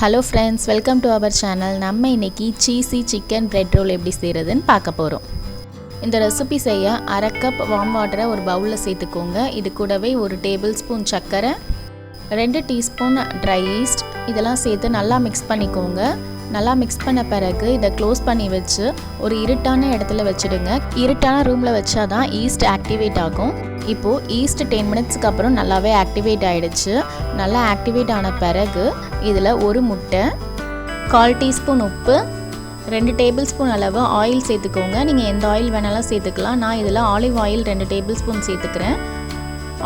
Hello friends, welcome to our channel. நம்ம இன்றைக்கி cheesy chicken bread roll எப்படி செய்கிறதுன்னு பார்க்க போகிறோம். இந்த ரெசிபி செய்ய அரை கப் வார்ம் வாட்டரை ஒரு பவுலில் சேர்த்துக்கோங்க. இது கூடவே ஒரு டேபிள் ஸ்பூன் சர்க்கரை, 2 டீஸ்பூன் ட்ரை ஈஸ்ட் இதெல்லாம் சேர்த்து நல்லா மிக்ஸ் பண்ணிக்கோங்க. நல்லா மிக்ஸ் பண்ண பிறகு இதை க்ளோஸ் பண்ணி வச்சு ஒரு இருட்டான இடத்துல வச்சுடுங்க. இருட்டான ரூமில் வச்சா தான் ஈஸ்ட் ஆக்டிவேட் ஆகும். இப்போது ஈஸ்ட் 10 மினிட்ஸ்க்கு அப்புறம் நல்லாவே ஆக்டிவேட் ஆகிடுச்சு. நல்லா ஆக்டிவேட் ஆன பிறகு இதில் ஒரு முட்டை, 1/4 டீஸ்பூன் உப்பு, 2 டேபிள் ஸ்பூன் அளவு ஆயில் சேர்த்துக்கோங்க. நீங்கள் எந்த ஆயில் வேணாலும் சேர்த்துக்கலாம். நான் இதில் ஆலிவ் ஆயில் 2 டேபிள் ஸ்பூன் சேர்த்துக்கிறேன்.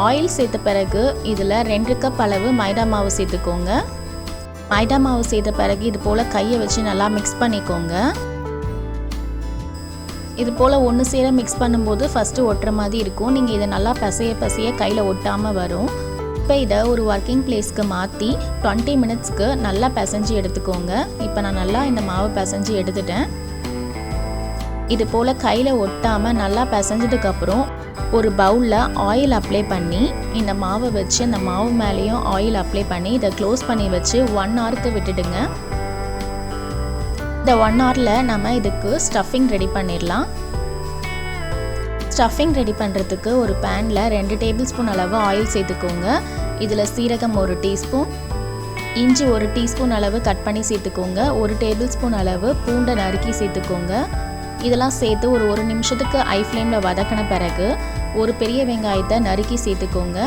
ஆயில் சேர்த்த பிறகு இதில் 2 கப் அளவு மைதா மாவு சேர்த்துக்கோங்க. மைதா மாவு சேர்த்த பிறகு இது போல் கையை வச்சு நல்லா மிக்ஸ் பண்ணிக்கோங்க. இது போல் ஒன்று சேர மிக்ஸ் பண்ணும்போது ஃபஸ்ட்டு ஒட்டுற மாதிரி இருக்கும். நீங்கள் இதை நல்லா பசைய கையில் ஒட்டாமல் வரும். இப்போ இதை ஒரு ஒர்க்கிங் பிளேஸ்க்கு மாற்றி 20 மினிட்ஸ்க்கு நல்லா பிசைஞ்சு எடுத்துக்கோங்க. இப்போ நான் நல்லா இந்த மாவு பிசைஞ்சு எடுத்துட்டேன். இது போல் கையில் ஒட்டாமல் நல்லா பிசைஞ்சதுக்கப்புறம் ஒரு பவுலில் ஆயில் அப்ளை பண்ணி இந்த மாவை வச்சு அந்த மாவு மேலேயும் ஆயில் அப்ளை பண்ணி இதை க்ளோஸ் பண்ணி வச்சு 1 ஹவருக்கு விட்டுடுங்க. இந்த 1 ஹவரில் நம்ம இதுக்கு ஸ்டஃபிங் ரெடி பண்ணிடலாம். ஸ்டஃபிங் ரெடி பண்ணுறதுக்கு ஒரு பேனில் 2 டேபிள் ஸ்பூன் அளவு ஆயில் சேர்த்துக்கோங்க. இதில் சீரகம் 1 டீஸ்பூன், இஞ்சி 1 டீஸ்பூன் அளவு கட் பண்ணி சேர்த்துக்கோங்க. 1 டேபிள் ஸ்பூன் அளவு பூண்டை நறுக்கி சேர்த்துக்கோங்க. இதெல்லாம் சேர்த்து ஒரு 1 நிமிஷத்துக்கு ஹை ஃப்ளேமில் வதக்கின பிறகு ஒரு பெரிய வெங்காயத்தை நறுக்கி சேர்த்துக்கோங்க.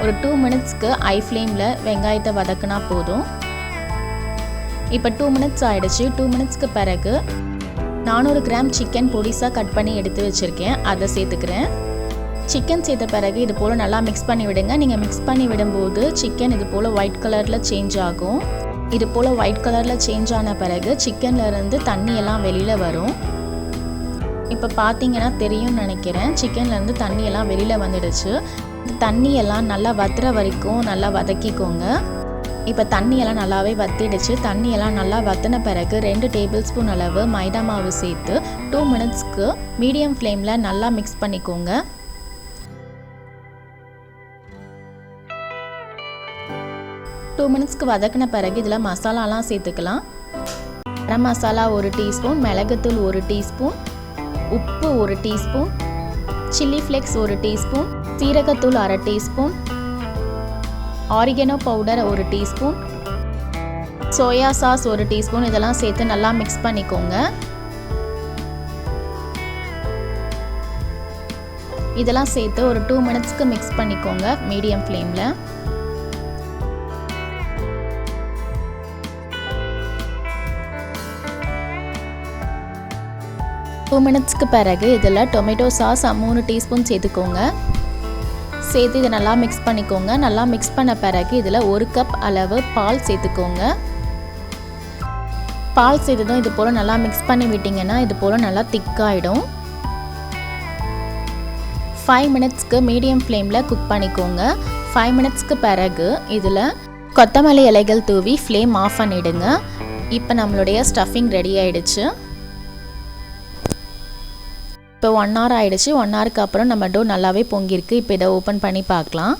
ஒரு 2 மினிட்ஸ்க்கு ஹை ஃப்ளேமில் வெங்காயத்தை வதக்கினா போதும். இப்போ 2 மினிட்ஸ் ஆகிடுச்சு. 2 மினிட்ஸ்க்கு பிறகு 400 கிராம் சிக்கன் பொடிசாக கட் பண்ணி எடுத்து வச்சுருக்கேன், அதை சேர்த்துக்கிறேன். சிக்கன் சேர்த்த பிறகு இது போல் நல்லா மிக்ஸ் பண்ணி விடுங்க. நீங்கள் மிக்ஸ் பண்ணி விடும்போது சிக்கன் இது போல் ஒயிட் கலரில் சேஞ்ச் ஆகும். இது போல் ஒயிட் கலரில் சேஞ்ச் ஆன பிறகு சிக்கன்லேருந்து தண்ணியெல்லாம் வெளியில் வரும். இப்போ பார்த்தீங்கன்னா தெரியும்னு நினைக்கிறேன், சிக்கன்லேருந்து தண்ணியெல்லாம் வெளியில் வந்துடுச்சு. தண்ணியெல்லாம் நல்லா வத்துற வரைக்கும் நல்லா வதக்கிக்கோங்க. இப்போ தண்ணியெல்லாம் நல்லாவே வத்திடுச்சு. தண்ணியெல்லாம் நல்லா வத்தின பிறகு 2 டேபிள் ஸ்பூன் அளவு மைதா மாவு சேர்த்து 2 மினிட்ஸ்க்கு மீடியம் ஃப்ளேமில் நல்லா மிக்ஸ் பண்ணிக்கோங்க. டூ மினிட்ஸ்க்கு வதக்கின பிறகு இதில் மசாலாலாம் சேர்த்துக்கலாம். கரம் மசாலா 1 டீஸ்பூன், மிளகுத்தூள் 1 டீஸ்பூன், உப்பு 1 டீஸ்பூன், சில்லி ஃப்ளேக்ஸ் 1 டீஸ்பூன், சீரகத்தூள் 1/2 teaspoon, oregano powder 1 teaspoon, soya sauce 1 teaspoon இதெல்லாம் சேர்த்து நல்லா மிக்ஸ் பண்ணிக்கோங்க. இதெல்லாம் சேர்த்து ஒரு 2 மினிட்ஸ்க்கு மிக்ஸ் பண்ணிக்கோங்க மீடியம் ஃப்ளேமில். டூ மினிட்ஸ்க்கு பிறகு இதில் டொமேட்டோ சாஸ் 3 டீஸ்பூன் சேர்த்துக்கோங்க. சேர்த்து இதை நல்லா மிக்ஸ் பண்ணிக்கோங்க. நல்லா மிக்ஸ் பண்ண பிறகு இதில் 1 கப் அளவு பால் சேர்த்துக்கோங்க. பால் சேர்த்ததும் இது போல் நல்லா மிக்ஸ் பண்ணி விட்டிங்கன்னா இது போல் நல்லா திக்காயிடும். 5 மினிட்ஸ்க்கு மீடியம் ஃப்ளேமில் குக் பண்ணிக்கோங்க. 5 மினிட்ஸ்க்கு பிறகு இதில் கொத்தமல்லி இலைகள் தூவி ஃப்ளேம் ஆஃப் பண்ணிவிடுங்க. இப்போ நம்மளுடைய ஸ்டஃபிங் ரெடி ஆகிடுச்சு. இப்போ 1 ஹவர் ஆகிடுச்சு. 1 ஹவருக்கு அப்புறம் நம்ம டோ நல்லாவே பொங்கியிருக்கு. இப்போ இதை ஓப்பன் பண்ணி பார்க்கலாம்.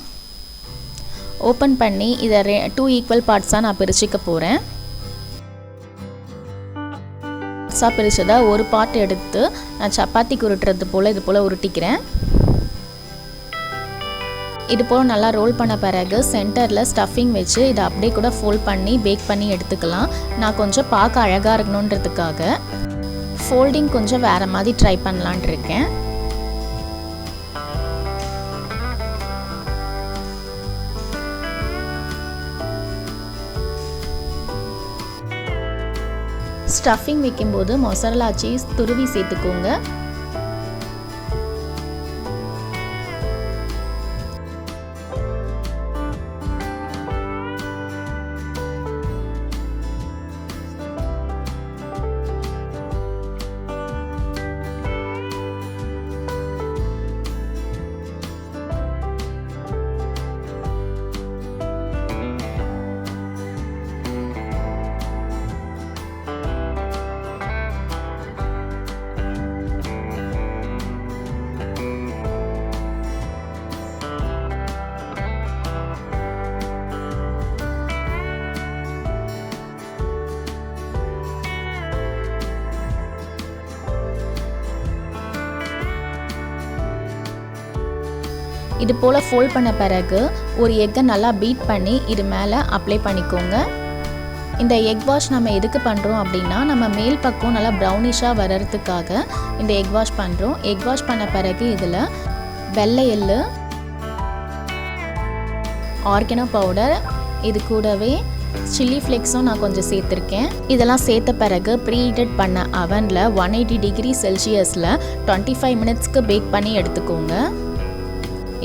ஓப்பன் பண்ணி இதை 2 ஈக்குவல் பார்ட்ஸாக நான் பிரிச்சுக்க போகிறேன். பிரிச்சதை ஒரு பார்ட் எடுத்து நான் சப்பாத்திக்கு உருட்டுறது போல் இது போல் உருட்டிக்கிறேன். இது போல் நல்லா ரோல் பண்ண பிறகு சென்டரில் ஸ்டஃபிங் வச்சு இதை அப்படியே கூட ஃபோல்ட் பண்ணி பேக் பண்ணி எடுத்துக்கலாம். நான் கொஞ்சம் பார்க்க அழகாக இருக்கணுன்றதுக்காக ஃபோல்டிங் கொஞ்சம் வேறு மாதிரி ட்ரை பண்ணலான் இருக்கேன். ஸ்டஃபிங் வைக்கும்போது மொசரல்லா சீஸ் துருவி சேர்த்துக்கோங்க. இது போல் ஃபோல்ட் பண்ண பிறகு ஒரு எக்கை நல்லா பீட் பண்ணி இது மேலே அப்ளை பண்ணிக்கோங்க. இந்த எக் வாஷ் நம்ம எதுக்கு பண்ணுறோம் அப்படின்னா, நம்ம மேல் பக்கம் நல்லா ப்ரௌனிஷாக வர்றதுக்காக இந்த எக் வாஷ் பண்ணுறோம். எக் வாஷ் பண்ண பிறகு இதில் வெள்ளை எள்ளு, ஆர்கானோ பவுடர், இது கூடவே சில்லி ஃப்ளேக்ஸும் நான் கொஞ்சம் சேர்த்துருக்கேன். இதெல்லாம் சேர்த்த பிறகு ப்ரீஹீட்டட் பண்ண அவனில் 180 டிகிரி செல்சியஸில் 25 மினிட்ஸ்க்கு பேக் பண்ணி எடுத்துக்கோங்க.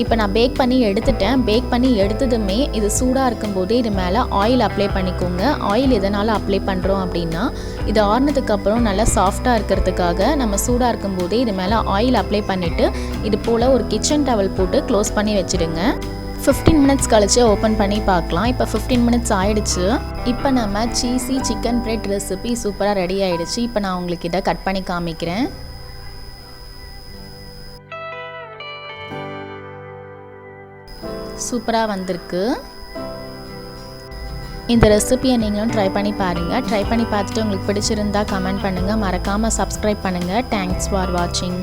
இப்போ நான் பேக் பண்ணி எடுத்துட்டேன். பேக் பண்ணி எடுத்ததுமே இது சூடாக இருக்கும்போதே இது மேலே ஆயில் அப்ளை பண்ணிக்கோங்க. ஆயில் எதனால் அப்ளை பண்ணுறோம் அப்படின்னா, இது ஆறுனதுக்கப்புறம் நல்லா சாஃப்டாக இருக்கிறதுக்காக நம்ம சூடாக இருக்கும்போதே இது மேலே ஆயில் அப்ளை பண்ணிவிட்டு இது போல் ஒரு கிச்சன் டவல் போட்டு க்ளோஸ் பண்ணி வச்சுடுங்க. 15 மினிட்ஸ் கழிச்சு ஓப்பன் பண்ணி பார்க்கலாம். இப்போ 15 மினிட்ஸ் ஆயிடுச்சு. இப்போ நம்ம சீஸி சிக்கன் பிரெட் ரெசிபி சூப்பராக ரெடி ஆகிடுச்சு. இப்போ நான் உங்களுக்கு இதை கட் பண்ணி காமிக்கிறேன். சூப்பராக வந்திருக்கு. இந்த ரெசிபியை நீங்களும் ட்ரை பண்ணி பாருங்கள். ட்ரை பண்ணி பார்த்துட்டு உங்களுக்கு பிடிச்சிருந்தா கமெண்ட் பண்ணுங்கள். மறக்காமல் சப்ஸ்கிரைப் பண்ணுங்கள். தேங்க்ஸ் ஃபார் வாட்சிங்.